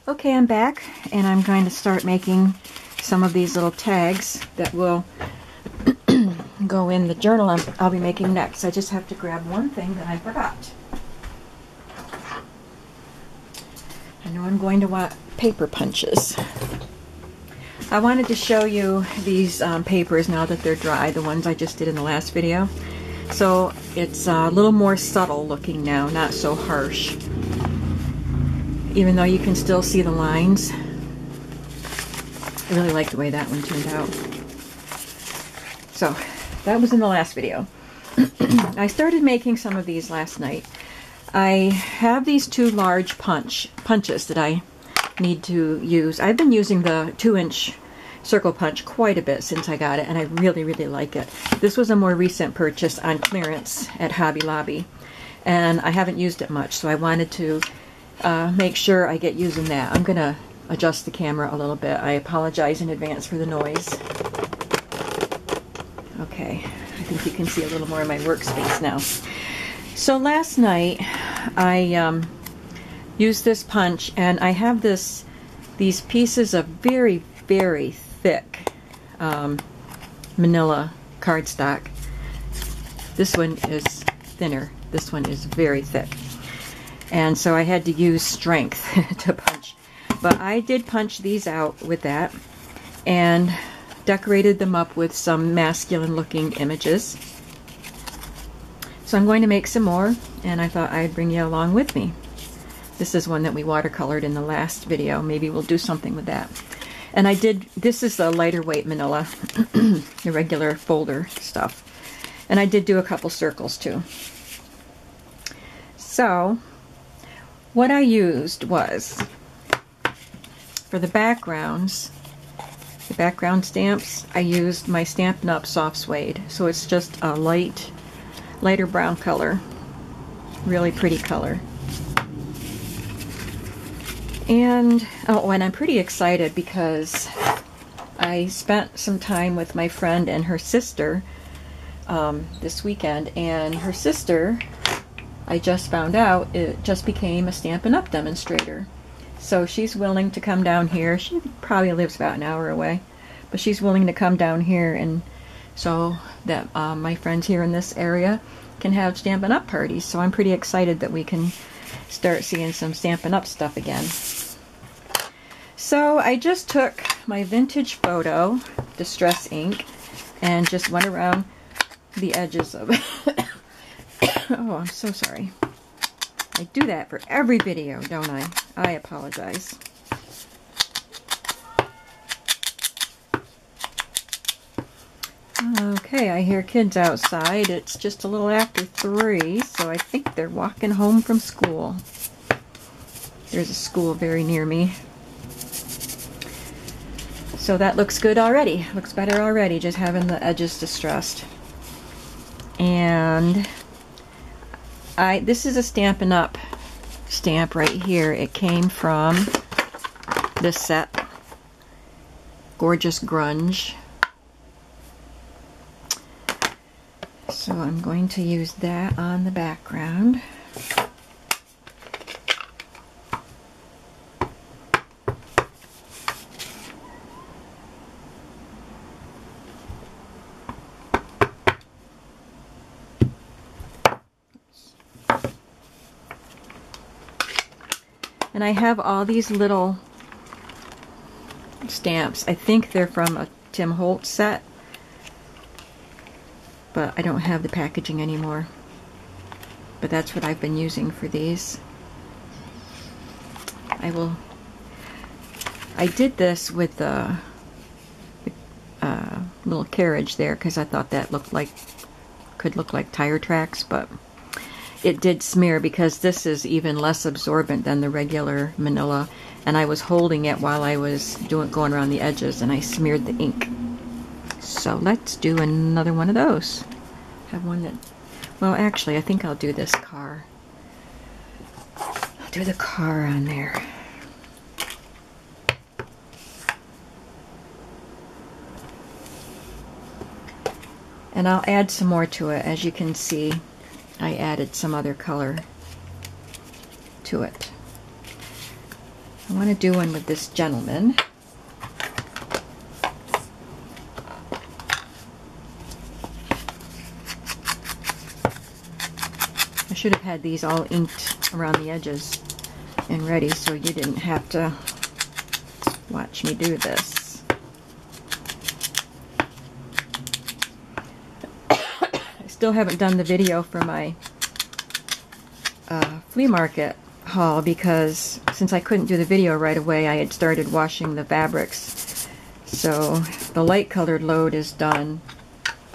Okay, I'm back, and I'm going to start making some of these little tags that will go in the journal I'll be making next. I just have to grab one thing that I forgot. I know I'm going to want paper punches. I wanted to show you these papers now that they're dry, the ones I just did in the last video. So it's a little more subtle looking now, not so harsh. Even though you can still see the lines. I really like the way that one turned out. So, that was in the last video. I started making some of these last night. I have these two large punches that I need to use. I've been using the 2-inch circle punch quite a bit since I got it, and I really, really like it. This was a more recent purchase on clearance at Hobby Lobby, and I haven't used it much, so I wanted to make sure I get using that. I'm going to adjust the camera a little bit. I apologize in advance for the noise. Okay, I think you can see a little more of my workspace now. So last night I used this punch, and I have these pieces of very, very thick manila cardstock. This one is thinner. This one is very thick. And so I had to use strength to punch. But I did punch these out with that and decorated them up with some masculine looking images. So I'm going to make some more, and I thought I'd bring you along with me. This is one that we watercolored in the last video. Maybe we'll do something with that. And this is the lighter weight manila, the regular folder stuff. And I did do a couple circles too. So what I used was, for the background stamps, I used my Stampin' Up! Soft Suede. So it's just a lighter brown color. Really pretty color. And I'm pretty excited because I spent some time with my friend and her sister this weekend, and her sister, I just found out, it just became a Stampin' Up! Demonstrator. So she's willing to come down here. She probably lives about an hour away, but she's willing to come down here, and so that my friends here in this area can have Stampin' Up! Parties. So I'm pretty excited that we can start seeing some Stampin' Up! Stuff again. So I just took my vintage photo distress ink and just went around the edges of it. Oh, I'm so sorry. I do that for every video, don't I? I apologize. Okay, I hear kids outside. It's just a little after 3, so I think they're walking home from school. There's a school very near me. So that looks good already. Looks better already, just having the edges distressed. And this is a Stampin' Up! Stamp right here. It came from this set, Gorgeous Grunge. So I'm going to use that on the background. And I have all these little stamps. I think they're from a Tim Holtz set, but I don't have the packaging anymore. But that's what I've been using for these. I did this with the little carriage there because I thought that could look like tire tracks, but it did smear because this is even less absorbent than the regular manila, and I was holding it while I was going around the edges, and I smeared the ink. So let's do another one of those. Have one that, well, actually I think I'll do this car. I'll do the car on there. And I'll add some more to it. As you can see, I added some other color to it. I want to do one with this gentleman. I should have had these all inked around the edges and ready so you didn't have to watch me do this. I still haven't done the video for my flea market haul because since I couldn't do the video right away, I had started washing the fabrics. So the light colored load is done.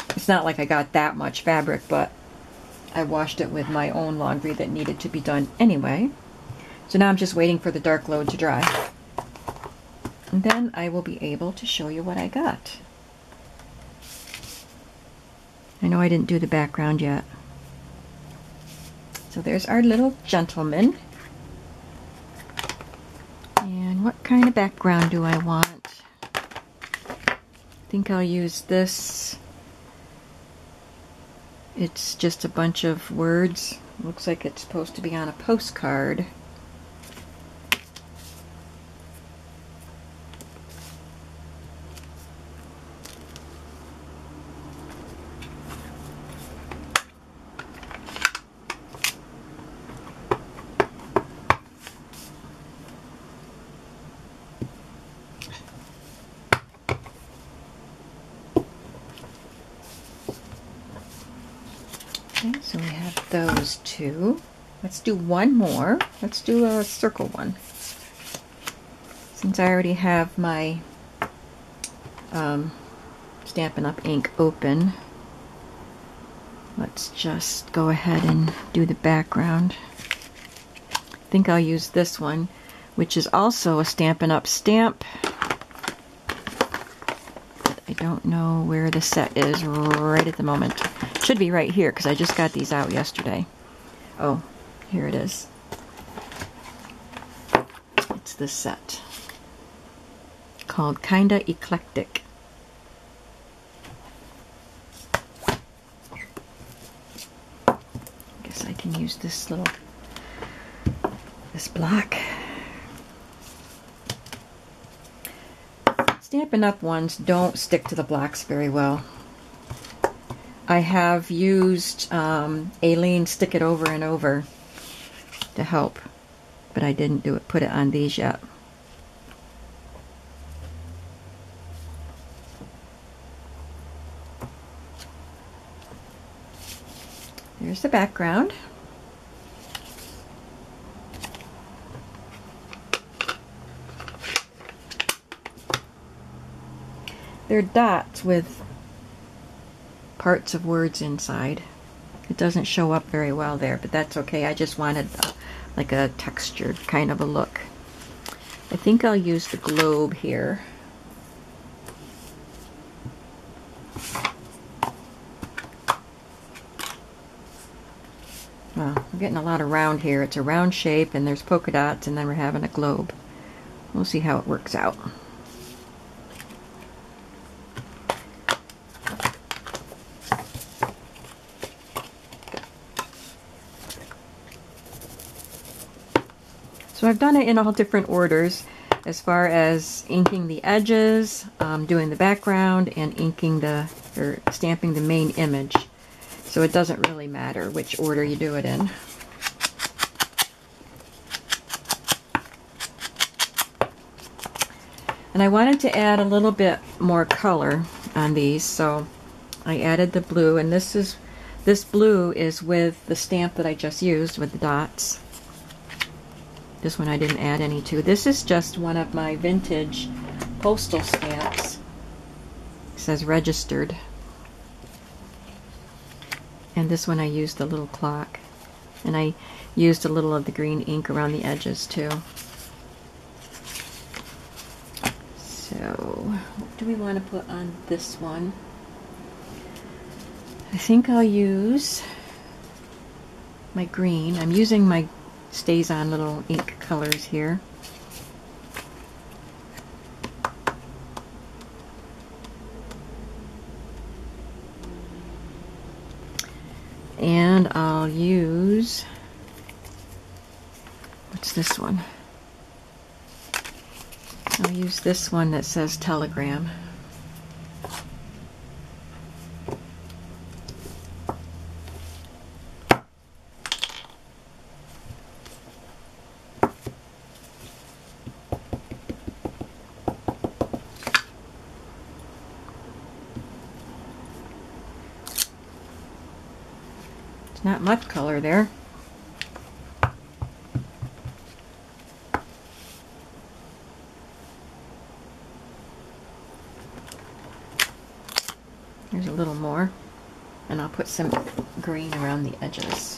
It's not like I got that much fabric, but I washed it with my own laundry that needed to be done anyway. So now I'm just waiting for the dark load to dry. And then I will be able to show you what I got. I know I didn't do the background yet. So there's our little gentleman. And what kind of background do I want? I think I'll use this. It's just a bunch of words. Looks like it's supposed to be on a postcard. Okay, so we have those two. Let's do one more. Let's do a circle one. Since I already have my Stampin' Up! Ink open, let's just go ahead and do the background. I think I'll use this one, which is also a Stampin' Up! Stamp. I don't know where the set is right at the moment. Should be right here because I just got these out yesterday. Oh, here it is. It's this set called Kinda Eclectic. I guess I can use this block. Stampin' Up! Ones don't stick to the blocks very well. I have used Alene Stick It Over and Over to help, but I didn't put it on these yet. There's the background. They're dots with parts of words inside. It doesn't show up very well there, but that's okay. I just wanted like a textured kind of a look. I think I'll use the globe here. Well, I'm getting a lot of round here. It's a round shape and there's polka dots and then we're having a globe. We'll see how it works out. So I've done it in all different orders as far as inking the edges, doing the background, and inking or stamping the main image. So it doesn't really matter which order you do it in. And I wanted to add a little bit more color on these, so I added the blue, and this blue is with the stamp that I just used with the dots. This one I didn't add any to. This is just one of my vintage postal stamps. It says registered. And this one I used the little clock. And I used a little of the green ink around the edges too. So, what do we want to put on this one? I think I'll use my green. I'm using my StazOn little ink colors here. And I'll use, what's this one? I'll use this one that says Telegram. Not much color there. Here's a little more, and I'll put some green around the edges.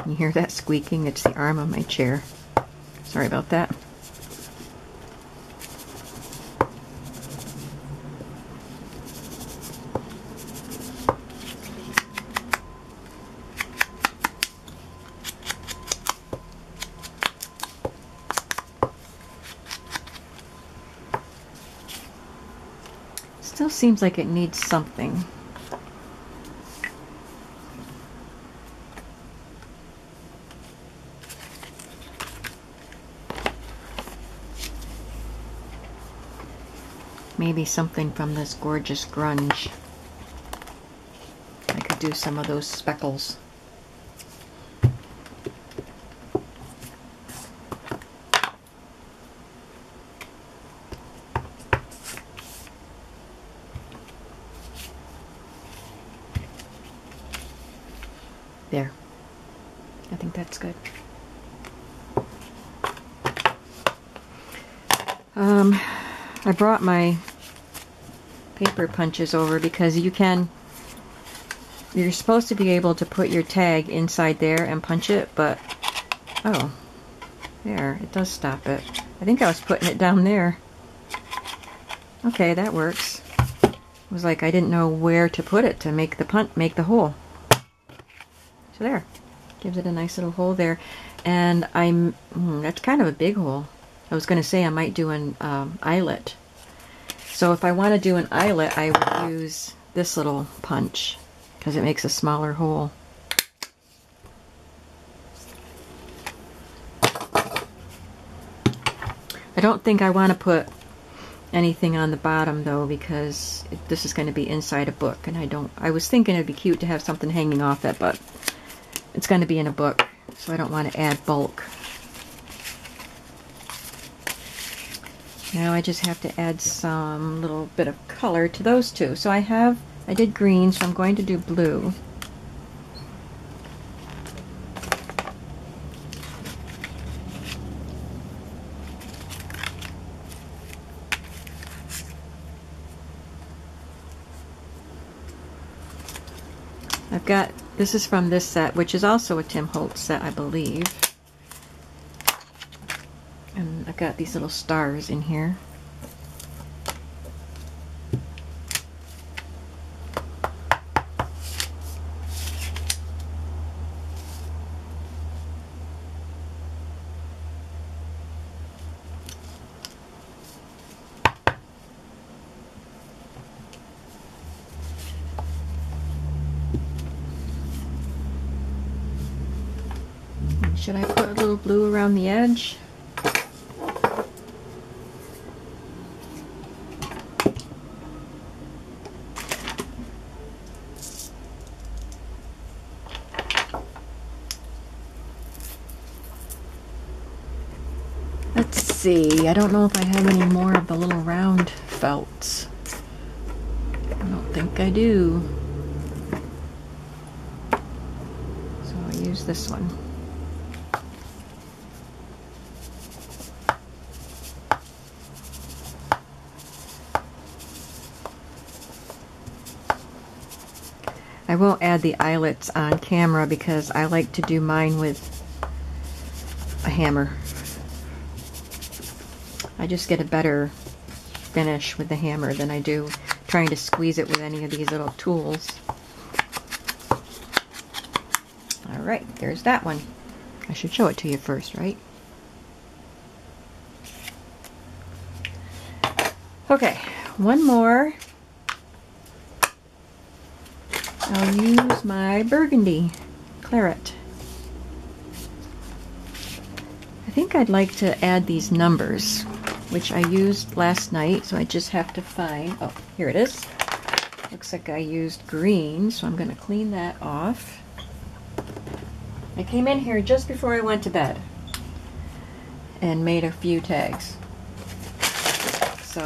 You hear that squeaking? It's the arm of my chair. Sorry about that. Still seems like it needs something. Maybe something from this gorgeous grunge. I could do some of those speckles. There. I think that's good. I brought my paper punches over because you're supposed to be able to put your tag inside there and punch it, but oh, there, it does stop it. I think I was putting it down there. Okay, that works. It was like I didn't know where to put it to make the hole. So there, gives it a nice little hole there, and that's kind of a big hole. I was going to say I might do an eyelet. So if I want to do an eyelet, I would use this little punch because it makes a smaller hole. I don't think I want to put anything on the bottom though, because this is going to be inside a book, and I was thinking it'd be cute to have something hanging off it, but it's going to be in a book, so I don't want to add bulk. Now I just have to add some little bit of color to those two. So I did green, so I'm going to do blue. This is from this set, which is also a Tim Holtz set, I believe. And I've got these little stars in here. Should I put a little blue around the edge? Let's see, I don't know if I have any more of the little round felts. I don't think I do. So I'll use this one. I will add the eyelets on camera because I like to do mine with a hammer. I just get a better finish with the hammer than I do trying to squeeze it with any of these little tools. Alright, there's that one. I should show it to you first, right? Okay, one more. I'll use my burgundy claret. I think I'd like to add these numbers, which I used last night, so I just have to find, oh, here it is. Looks like I used green, so I'm going to clean that off. I came in here just before I went to bed and made a few tags. So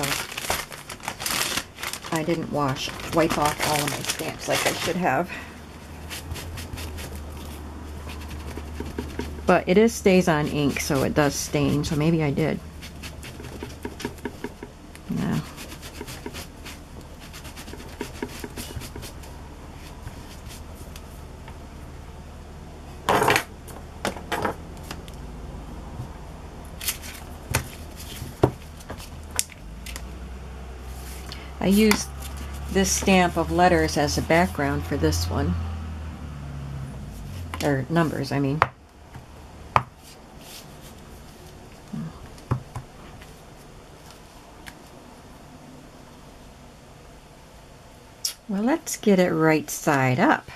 I didn't wipe off all of my stamps like I should have. But it is stays on ink, so it does stain, so maybe I did. No. I used this stamp of letters as a background for this one. Or numbers, I mean. Well, let's get it right side up.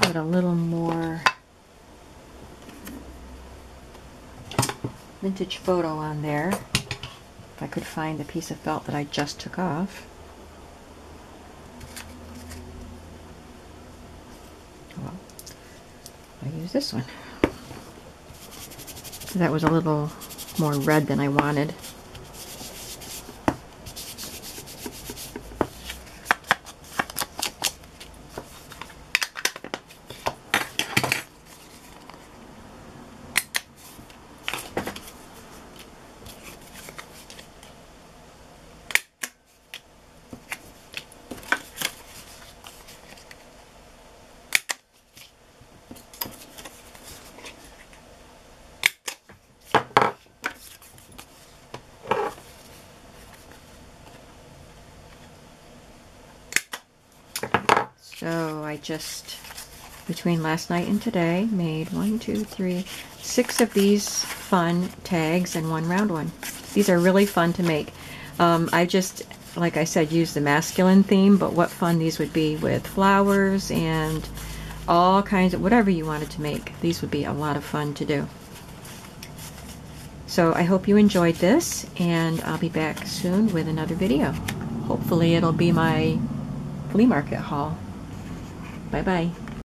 Put a little more vintage photo on there. If I could find the piece of felt that I just took off. Well, I'll use this one. That was a little more red than I wanted. So I just, between last night and today, made 6 of these fun tags and 1 round one. These are really fun to make. I just, like I said, used the masculine theme, but what fun these would be with flowers and all kinds of, whatever you wanted to make. These would be a lot of fun to do. So I hope you enjoyed this, and I'll be back soon with another video. Hopefully it'll be my flea market haul. Bye-bye.